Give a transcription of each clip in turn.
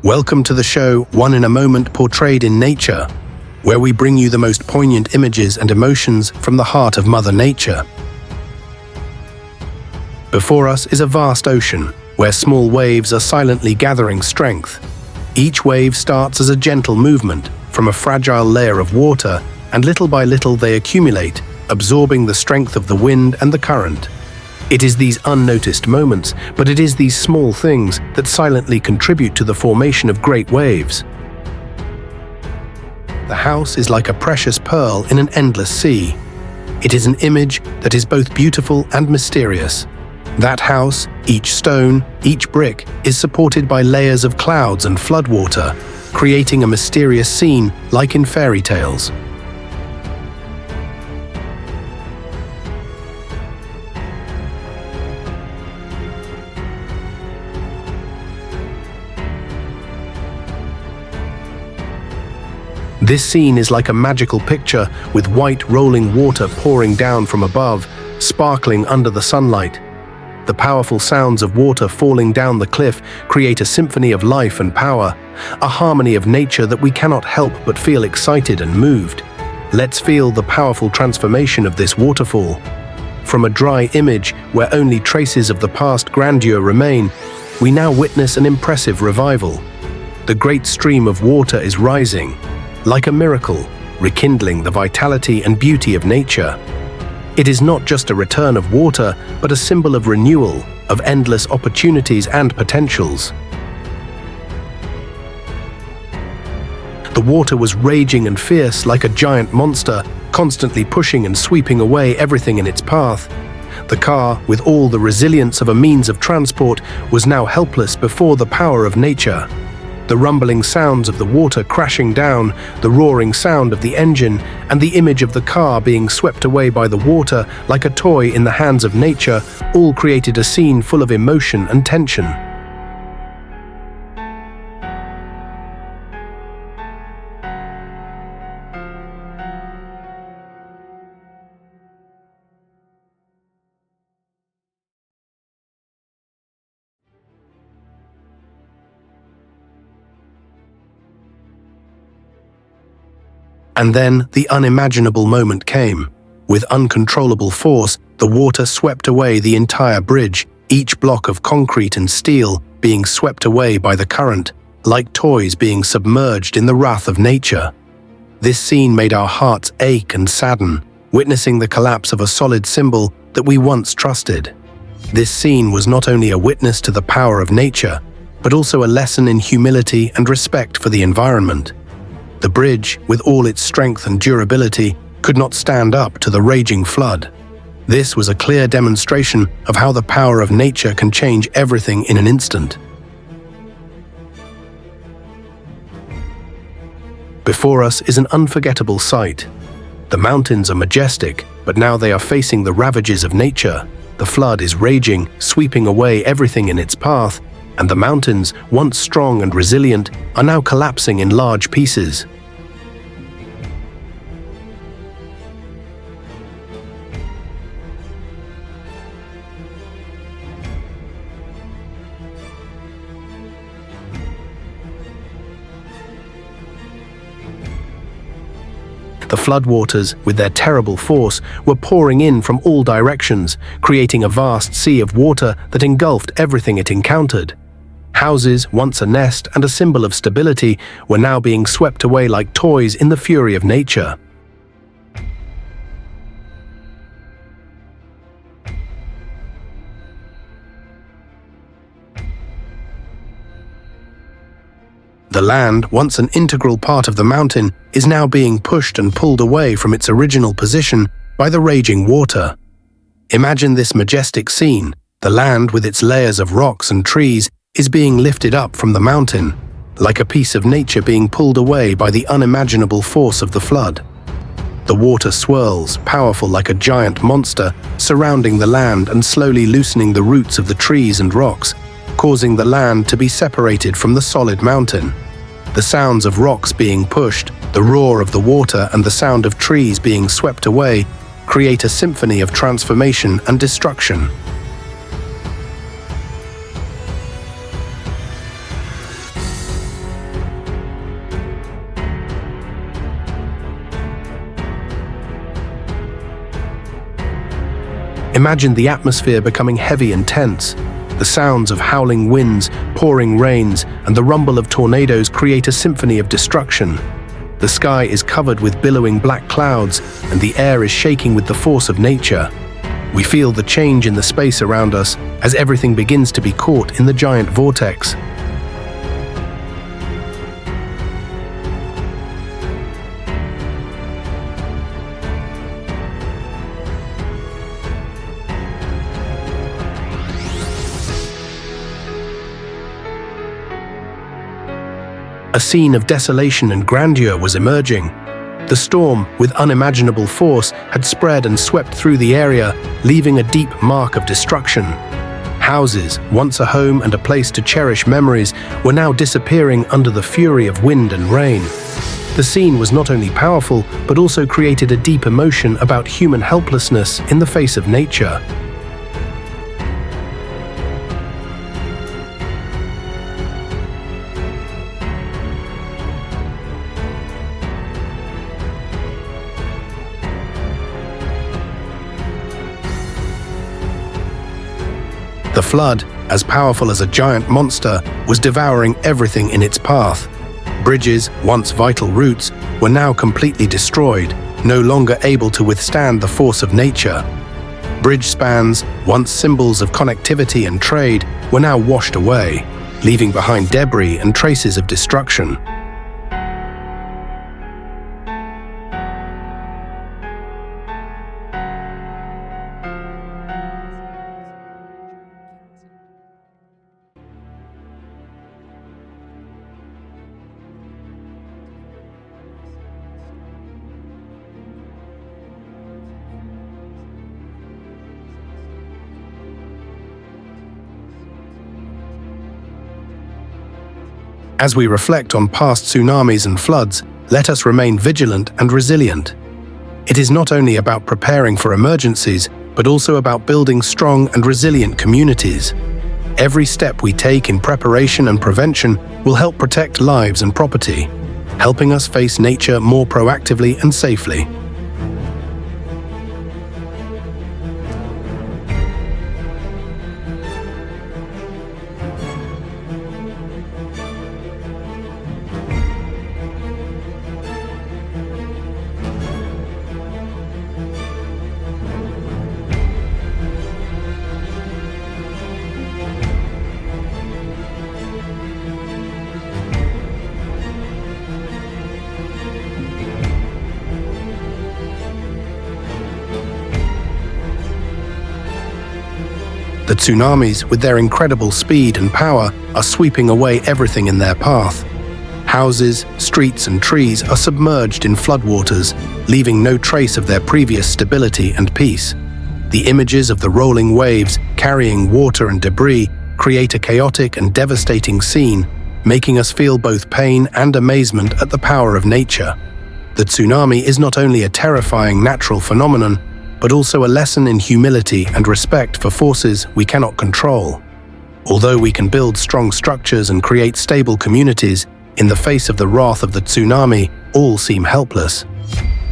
Welcome to the show One in a Moment Portrayed in Nature, where we bring you the most poignant images and emotions from the heart of Mother Nature. Before us is a vast ocean, where small waves are silently gathering strength. Each wave starts as a gentle movement from a fragile layer of water, and little by little they accumulate, absorbing the strength of the wind and the current. It is these unnoticed moments, but it is these small things that silently contribute to the formation of great waves. The house is like a precious pearl in an endless sea. It is an image that is both beautiful and mysterious. That house, each stone, each brick, is supported by layers of clouds and floodwater, creating a mysterious scene like in fairy tales. This scene is like a magical picture, with white rolling water pouring down from above, sparkling under the sunlight. The powerful sounds of water falling down the cliff create a symphony of life and power, a harmony of nature that we cannot help but feel excited and moved. Let's feel the powerful transformation of this waterfall. From a dry image where only traces of the past grandeur remain, we now witness an impressive revival. The great stream of water is rising, like a miracle, rekindling the vitality and beauty of nature. It is not just a return of water, but a symbol of renewal, of endless opportunities and potentials. The water was raging and fierce like a giant monster, constantly pushing and sweeping away everything in its path. The car, with all the resilience of a means of transport, was now helpless before the power of nature. The rumbling sounds of the water crashing down, the roaring sound of the engine, and the image of the car being swept away by the water like a toy in the hands of nature all created a scene full of emotion and tension. And then the unimaginable moment came. With uncontrollable force, the water swept away the entire bridge, each block of concrete and steel being swept away by the current, like toys being submerged in the wrath of nature. This scene made our hearts ache and sadden, witnessing the collapse of a solid symbol that we once trusted. This scene was not only a witness to the power of nature, but also a lesson in humility and respect for the environment. The bridge, with all its strength and durability, could not stand up to the raging flood. This was a clear demonstration of how the power of nature can change everything in an instant. Before us is an unforgettable sight. The mountains are majestic, but now they are facing the ravages of nature. The flood is raging, sweeping away everything in its path, and the mountains, once strong and resilient, are now collapsing in large pieces. The floodwaters, with their terrible force, were pouring in from all directions, creating a vast sea of water that engulfed everything it encountered. Houses, once a nest and a symbol of stability, were now being swept away like toys in the fury of nature. The land, once an integral part of the mountain, is now being pushed and pulled away from its original position by the raging water. Imagine this majestic scene. The land, with its layers of rocks and trees, is being lifted up from the mountain, like a piece of nature being pulled away by the unimaginable force of the flood. The water swirls, powerful like a giant monster, surrounding the land and slowly loosening the roots of the trees and rocks, causing the land to be separated from the solid mountain. The sounds of rocks being pushed, the roar of the water and the sound of trees being swept away create a symphony of transformation and destruction. Imagine the atmosphere becoming heavy and tense. The sounds of howling winds, pouring rains, and the rumble of tornadoes create a symphony of destruction. The sky is covered with billowing black clouds, and the air is shaking with the force of nature. We feel the change in the space around us as everything begins to be caught in the giant vortex. A scene of desolation and grandeur was emerging. The storm, with unimaginable force, had spread and swept through the area, leaving a deep mark of destruction. Houses, once a home and a place to cherish memories, were now disappearing under the fury of wind and rain. The scene was not only powerful, but also created a deep emotion about human helplessness in the face of nature. The flood, as powerful as a giant monster, was devouring everything in its path. Bridges, once vital routes, were now completely destroyed, no longer able to withstand the force of nature. Bridge spans, once symbols of connectivity and trade, were now washed away, leaving behind debris and traces of destruction. As we reflect on past tsunamis and floods, let us remain vigilant and resilient. It is not only about preparing for emergencies, but also about building strong and resilient communities. Every step we take in preparation and prevention will help protect lives and property, helping us face nature more proactively and safely. The tsunamis, with their incredible speed and power, are sweeping away everything in their path. Houses, streets, and trees are submerged in floodwaters, leaving no trace of their previous stability and peace. The images of the rolling waves, carrying water and debris, create a chaotic and devastating scene, making us feel both pain and amazement at the power of nature. The tsunami is not only a terrifying natural phenomenon, but also a lesson in humility and respect for forces we cannot control. Although we can build strong structures and create stable communities, in the face of the wrath of the tsunami, all seem helpless.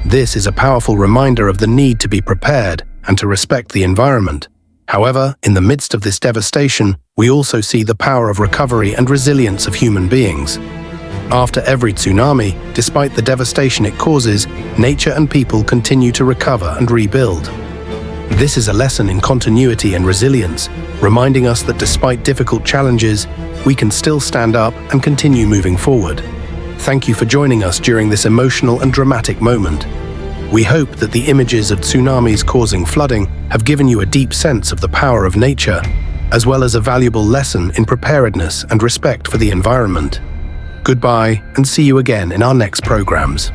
This is a powerful reminder of the need to be prepared and to respect the environment. However, in the midst of this devastation, we also see the power of recovery and resilience of human beings. After every tsunami, despite the devastation it causes, nature and people continue to recover and rebuild. This is a lesson in continuity and resilience, reminding us that despite difficult challenges, we can still stand up and continue moving forward. Thank you for joining us during this emotional and dramatic moment. We hope that the images of tsunamis causing flooding have given you a deep sense of the power of nature, as well as a valuable lesson in preparedness and respect for the environment. Goodbye, and see you again in our next programs.